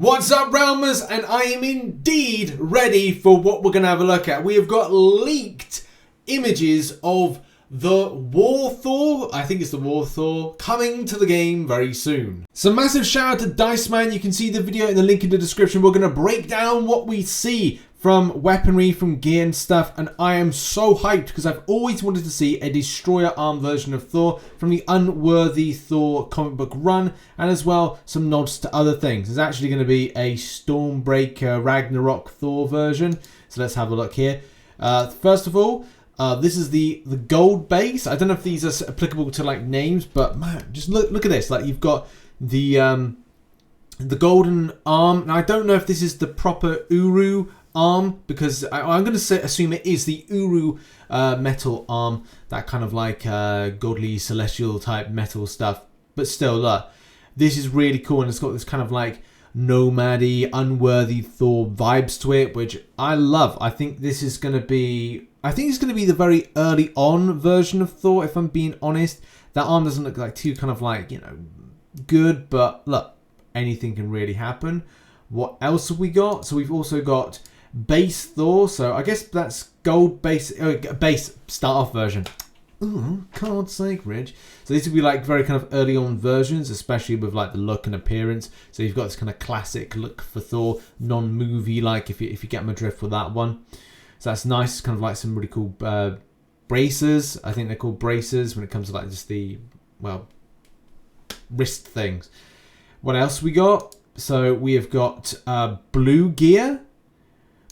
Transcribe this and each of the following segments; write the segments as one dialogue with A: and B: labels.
A: What's up, Realmers? And I am indeed ready for what we're going to have a look at. We have got leaked images of the War Thor, I think it's the War Thor, coming to the game very soon. So massive shout out to RichTheMan. You can see the video in the link in the description. We're going to break down what we see from weaponry, from gear and stuff, and I am so hyped because I've always wanted to see a destroyer arm version of Thor from the Unworthy Thor comic book run, and as well some nods to other things. There's actually going to be a Stormbreaker RAGNAROK Thor version, so let's have a look here. First of all, this is the gold base. I don't know if these are applicable to like names, but man, just look at this. Like you've got the golden arm. Now I don't know if this is the proper Uru arm, because I'm going to assume it is the Uru metal arm, that kind of like godly celestial type metal stuff. But still, look, this is really cool, and it's got this kind of like nomady, unworthy Thor vibes to it, which I love. I think this is going to be, it's going to be the very early on version of Thor, if I'm being honest. That arm doesn't look like too kind of like, you know, good, but look, anything can really happen. What else have we got? So we've also got base Thor, so I guess that's gold base, base start off version. Ooh, God's sake, Rich. So these would be like very kind of early on versions, especially with like the look and appearance. So you've got this kind of classic look for Thor, non-movie like, if you get my drift with that one. So that's nice. It's kind of like some really cool bracers. I think they're called bracers when it comes to like just the, well, wrist things. What else we got? So we have got blue gear.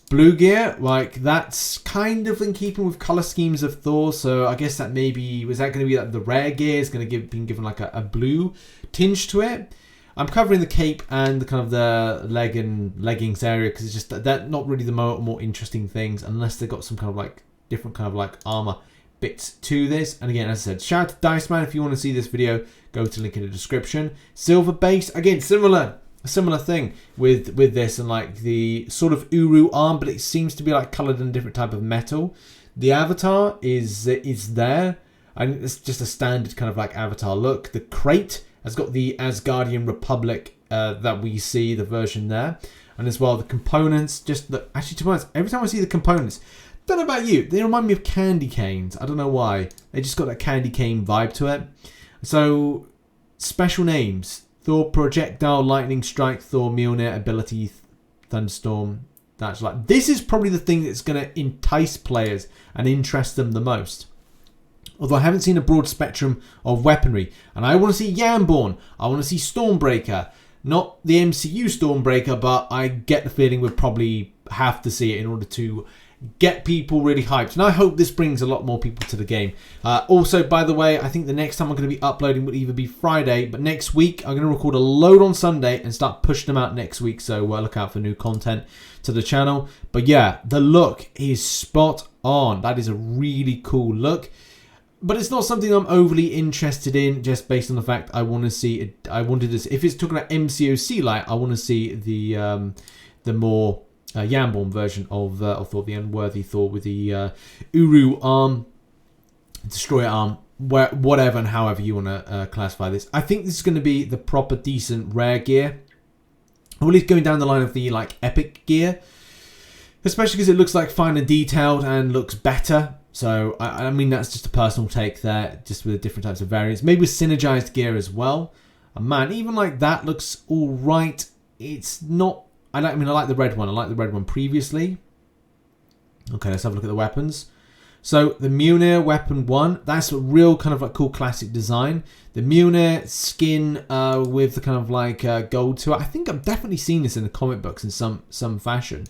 A: Blue gear, like that's kind of in keeping with color schemes of Thor. So I guess that maybe, was that going to be like the rare gear is going to be given like a blue tinge to it. I'm covering the cape and the kind of the leg and leggings area because it's just that not really the more interesting things unless they've got some kind of like different kind of like armor bits to this. And again, as I said, shout out to RichTheMan. If you want to see this video, go to the link in the description. Silver base, again, similar thing with this, and like the sort of Uru arm, but it seems to be like colored in a different type of metal. The avatar is there. I think it's just a standard kind of like avatar look. The crate has got the Asgardian Republic that we see, the version there, and as well the components. Just the, actually, to be honest, every time I see the components, don't know about you, they remind me of candy canes. I don't know why. They just got that candy cane vibe to it. So special names: Thor Projectile Lightning Strike, Thor Mjolnir Ability Thunderstorm. That's like, this is probably the thing that's going to entice players and interest them the most. Although I haven't seen a broad spectrum of weaponry, and I want to see Yamborn, I want to see Stormbreaker, not the MCU Stormbreaker, but I get the feeling we'll probably have to see it in order to get people really hyped, and I hope this brings a lot more people to the game. Also, by the way, I think the next time I'm going to be uploading will either be Friday, but next week I'm going to record a load on Sunday and start pushing them out next week, so look out for new content to the channel. But yeah, the look is spot on. That is a really cool look, but it's not something I'm overly interested in, just based on the fact I want to see it. I wanted to see, if it's talking about MCOC light, I want to see the more Yamborn version of Thor, the Unworthy Thor, with the Uru arm, destroyer arm, whatever and however you want to classify this. I think this is going to be the proper decent rare gear, or at least going down the line of the like epic gear, especially because it looks like finer detailed and looks better. So I mean, that's just a personal take there, just with the different types of variants, maybe with synergized gear as well. And man, even like that looks all right. It's not, I like the red one. I like the red one previously. Okay, let's have a look at the weapons. So the Mjolnir Weapon 1, that's a real kind of like cool classic design. The Mjolnir skin with the kind of like gold to it. I think I've definitely seen this in the comic books in some fashion.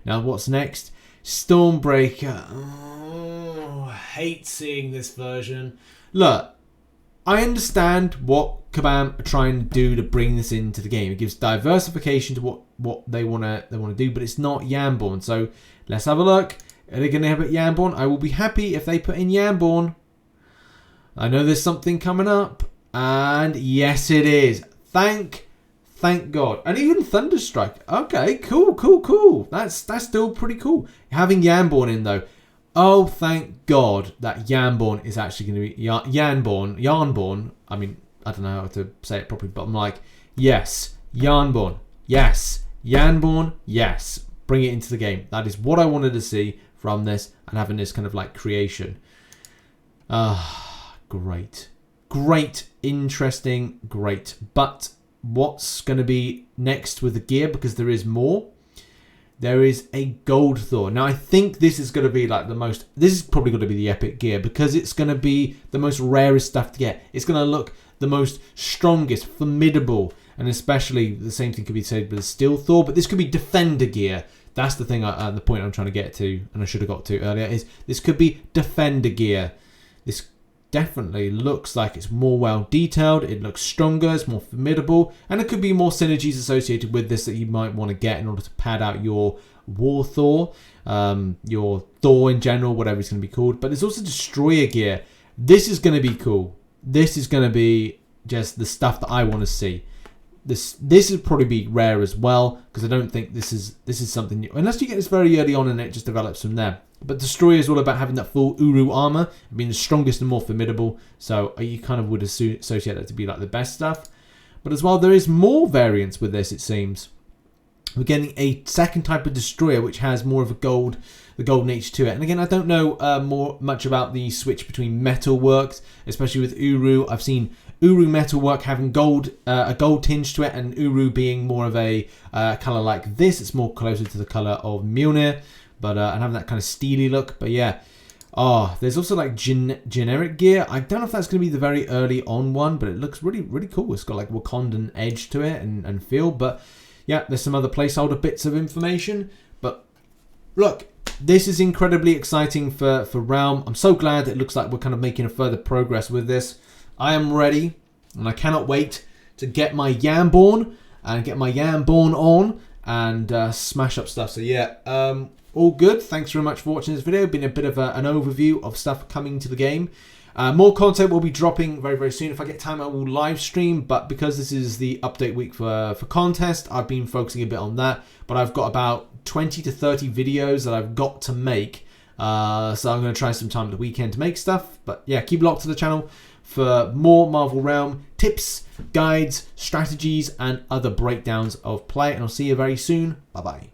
A: Now what's next? Stormbreaker. Oh, I hate seeing this version. Look, I understand what Kabam are trying to do to bring this into the game. It gives diversification to what they want to do, but it's not Yamborn. So let's have a look. Are they going to have it Yamborn? I will be happy if they put in Yamborn. I know there's something coming up, and yes, it is. Thank God. And even Thunderstrike. Okay, cool. That's still pretty cool. Having Yamborn in though. Oh, thank God that Yamborn is actually going to be Yarnborn. I mean, I don't know how to say it properly, but I'm like, yes, Yarnborn. Yes, Yanborn, yes. Bring it into the game. That is what I wanted to see from this and having this kind of like creation. Great. Great. Interesting. Great. But what's going to be next with the gear? Because there is more. There is a gold Thor. Now, I think this is going to be like the most... This is probably going to be the epic gear because it's going to be the most rarest stuff to get. It's going to look the most strongest, formidable, and especially the same thing could be said with the Steel Thor, but this could be Defender gear. That's the thing, the point I'm trying to get to, and I should have got to earlier, is this could be Defender gear. This definitely looks like it's more well detailed, it looks stronger, it's more formidable, and it could be more synergies associated with this that you might want to get in order to pad out your War Thor, your Thor in general, whatever it's going to be called. But there's also Destroyer gear. This is going to be cool. This is going to be just the stuff that I want to see. This would probably be rare as well, because I don't think this is something new, unless you get this very early on and it just develops from there. But Destroyer is all about having that full Uru armor, being the strongest and more formidable, so you kind of would associate that to be like the best stuff. But as well, there is more variants with this, it seems. We're getting a second type of Destroyer, which has more of the golden nature to it. And again, I don't know much about the switch between metalworks, especially with Uru. I've seen Uru metalwork having a gold tinge to it, and Uru being more of a color like this. It's more closer to the color of Mjolnir, but and having that kind of steely look. But yeah, there's also like generic gear. I don't know if that's going to be the very early on one, but it looks really, really cool. It's got like Wakandan edge to it and feel. But yeah, there's some other placeholder bits of information. But look, this is incredibly exciting for Realm. I'm so glad that it looks like we're kind of making a further progress with this. I am ready, and I cannot wait to get my Yanborn and get my Yanborn on and smash up stuff. So yeah, all good. Thanks very much for watching this video. Been a bit of an overview of stuff coming to the game. More content will be dropping very, very soon. If I get time, I will live stream, but because this is the update week for Contest, I've been focusing a bit on that. But I've got about 20 to 30 videos that I've got to make. So I'm going to try some time at the weekend to make stuff. But yeah, keep locked to the channel for more Marvel Realm tips, guides, strategies, and other breakdowns of play. And I'll see you very soon. Bye-bye.